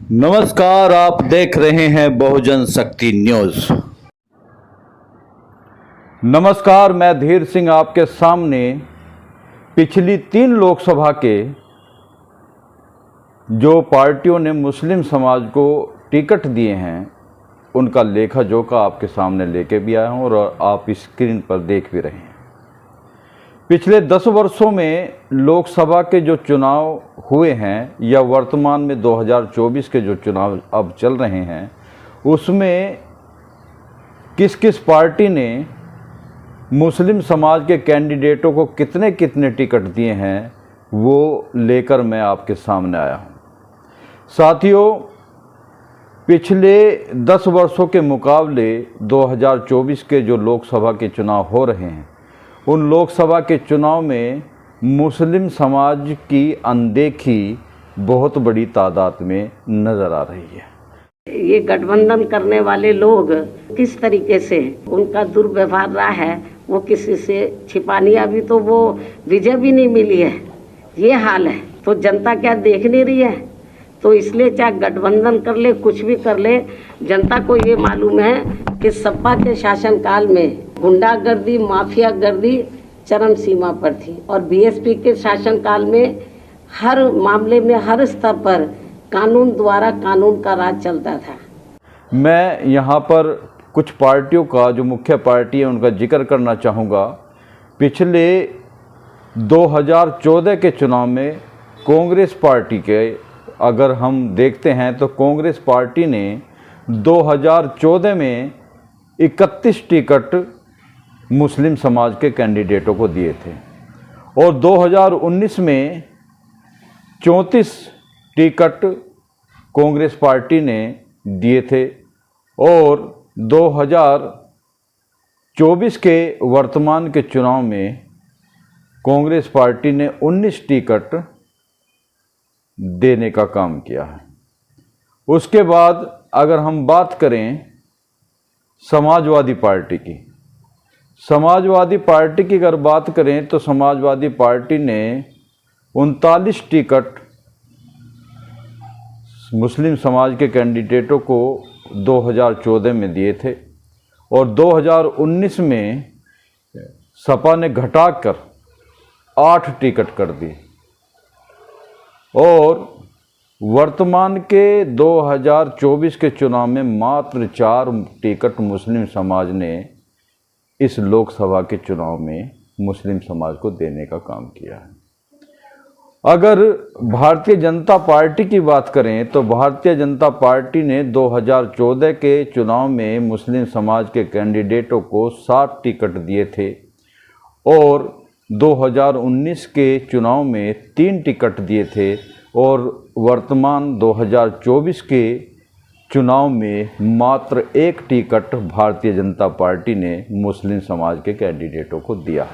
नमस्कार, आप देख रहे हैं बहुजन शक्ति न्यूज। नमस्कार, मैं धीर सिंह आपके सामने पिछली 3 लोकसभा के जो पार्टियों ने मुस्लिम समाज को टिकट दिए हैं उनका लेखा जोखा आपके सामने लेके भी आया हूं और आप स्क्रीन पर देख भी रहे हैं। पिछले 10 वर्षों में लोकसभा के जो चुनाव हुए हैं या वर्तमान में 2024 के जो चुनाव अब चल रहे हैं उसमें किस किस पार्टी ने मुस्लिम समाज के कैंडिडेटों को कितने कितने टिकट दिए हैं वो लेकर मैं आपके सामने आया हूँ। साथियों, पिछले 10 वर्षों के मुकाबले 2024 के जो लोकसभा के चुनाव हो रहे हैं उन लोकसभा के चुनाव में मुस्लिम समाज की अनदेखी बहुत बड़ी तादाद में नज़र आ रही है। ये गठबंधन करने वाले लोग किस तरीके से उनका दुर्व्यवहार रहा है वो किसी से छिपानी, अभी तो वो विजय भी नहीं मिली है, ये हाल है। तो जनता क्या देख नहीं रही है? तो इसलिए चाहे गठबंधन कर ले, कुछ भी कर ले, जनता को ये मालूम है कि सपा के शासनकाल में गुंडागर्दी, माफिया गर्दी चरम सीमा पर थी और बीएसपी के शासनकाल में हर मामले में हर स्तर पर कानून द्वारा कानून का राज चलता था। मैं यहाँ पर कुछ पार्टियों का, जो मुख्य पार्टी है, उनका जिक्र करना चाहूँगा। पिछले 2014 के चुनाव में कांग्रेस पार्टी के अगर हम देखते हैं तो कांग्रेस पार्टी ने 2014 में 31 टिकट मुस्लिम समाज के कैंडिडेटों को दिए थे और 2019 में 34 टिकट कांग्रेस पार्टी ने दिए थे और 2024 के वर्तमान के चुनाव में कांग्रेस पार्टी ने 19 टिकट देने का काम किया है। उसके बाद अगर हम बात करें समाजवादी पार्टी की, समाजवादी पार्टी की अगर बात करें तो समाजवादी पार्टी ने 39 टिकट मुस्लिम समाज के कैंडिडेटों को 2014 में दिए थे और 2019 में सपा ने घटाकर 8 टिकट कर दिए और वर्तमान के 2024 के चुनाव में मात्र 4 टिकट मुस्लिम समाज ने इस लोकसभा के चुनाव में मुस्लिम समाज को देने का काम किया है। अगर भारतीय जनता पार्टी की बात करें तो भारतीय जनता पार्टी ने 2014 के चुनाव में मुस्लिम समाज के कैंडिडेटों को 7 टिकट दिए थे और 2019 के चुनाव में 3 टिकट दिए थे और वर्तमान 2024 के चुनाव में मात्र 1 टिकट भारतीय जनता पार्टी ने मुस्लिम समाज के कैंडिडेटों को दिया है।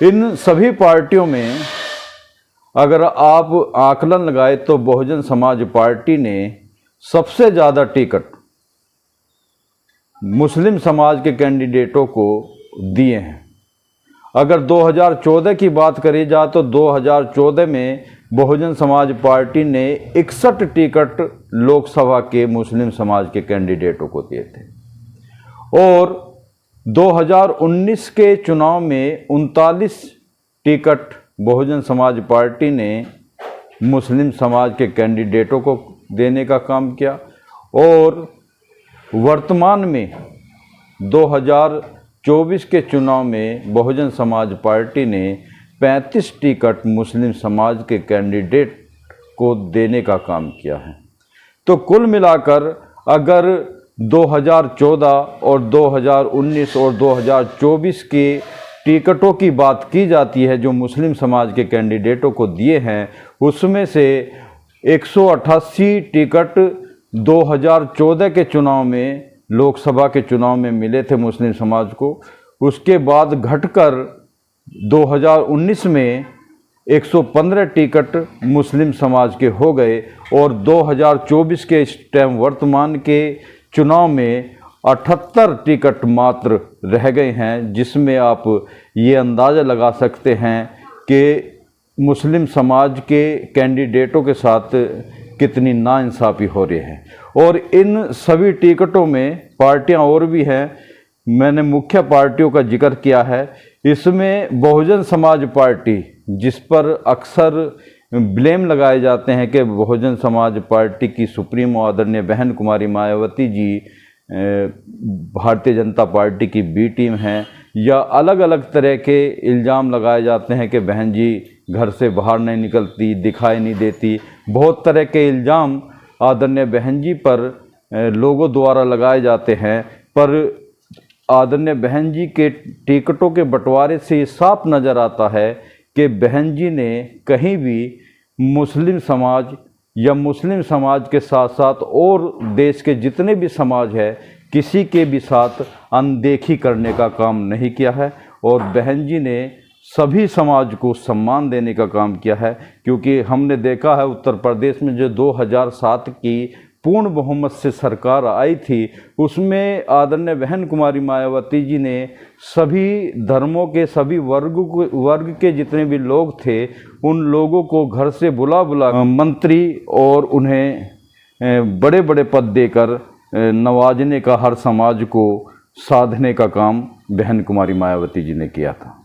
इन सभी पार्टियों में अगर आप आकलन लगाए तो बहुजन समाज पार्टी ने सबसे ज़्यादा टिकट मुस्लिम समाज के कैंडिडेटों को दिए हैं। अगर 2014 की बात करी जाए तो 2014 में बहुजन समाज पार्टी ने 61 टिकट लोकसभा के मुस्लिम समाज के कैंडिडेटों को दिए थे और 2019 के चुनाव में 39 टिकट बहुजन समाज पार्टी ने मुस्लिम समाज के कैंडिडेटों को देने का काम किया और वर्तमान में 2024 के चुनाव में बहुजन समाज पार्टी ने 35 टिकट मुस्लिम समाज के कैंडिडेट को देने का काम किया है। तो कुल मिलाकर अगर 2014 और 2019 और 2024 के टिकटों की बात की जाती है जो मुस्लिम समाज के कैंडिडेटों को दिए हैं उसमें से 188 टिकट 2014 के चुनाव में, लोकसभा के चुनाव में मिले थे मुस्लिम समाज को। उसके बाद घटकर 2019 में 115 टिकट मुस्लिम समाज के हो गए और 2024 के इस टाइम वर्तमान के चुनाव में 78 टिकट मात्र रह गए हैं, जिसमें आप ये अंदाज़ा लगा सकते हैं कि मुस्लिम समाज के कैंडिडेटों के साथ कितनी नाइंसाफ़ी हो रही है। और इन सभी टिकटों में पार्टियां और भी हैं, मैंने मुख्य पार्टियों का जिक्र किया है। इसमें बहुजन समाज पार्टी, जिस पर अक्सर ब्लेम लगाए जाते हैं कि बहुजन समाज पार्टी की सुप्रीमो आदरणीय बहन कुमारी मायावती जी भारतीय जनता पार्टी की बी टीम हैं, या अलग अलग तरह के इल्ज़ाम लगाए जाते हैं कि बहन जी घर से बाहर नहीं निकलती, दिखाई नहीं देती। बहुत तरह के इल्ज़ाम आदरणीय बहन जी पर लोगों द्वारा लगाए जाते हैं, पर आदरणीय बहन जी के टिकटों के बंटवारे से ये साफ नज़र आता है कि बहन जी ने कहीं भी मुस्लिम समाज या मुस्लिम समाज के साथ साथ और देश के जितने भी समाज है, किसी के भी साथ अनदेखी करने का काम नहीं किया है। और बहन जी ने सभी समाज को सम्मान देने का काम किया है, क्योंकि हमने देखा है उत्तर प्रदेश में जो 2007 की पूर्ण बहुमत से सरकार आई थी, उसमें आदरणीय बहन कुमारी मायावती जी ने सभी धर्मों के, सभी वर्ग के जितने भी लोग थे, उन लोगों को घर से बुला मंत्री और उन्हें बड़े बड़े पद देकर नवाजने का, हर समाज को साधने का काम बहन कुमारी मायावती जी ने किया था।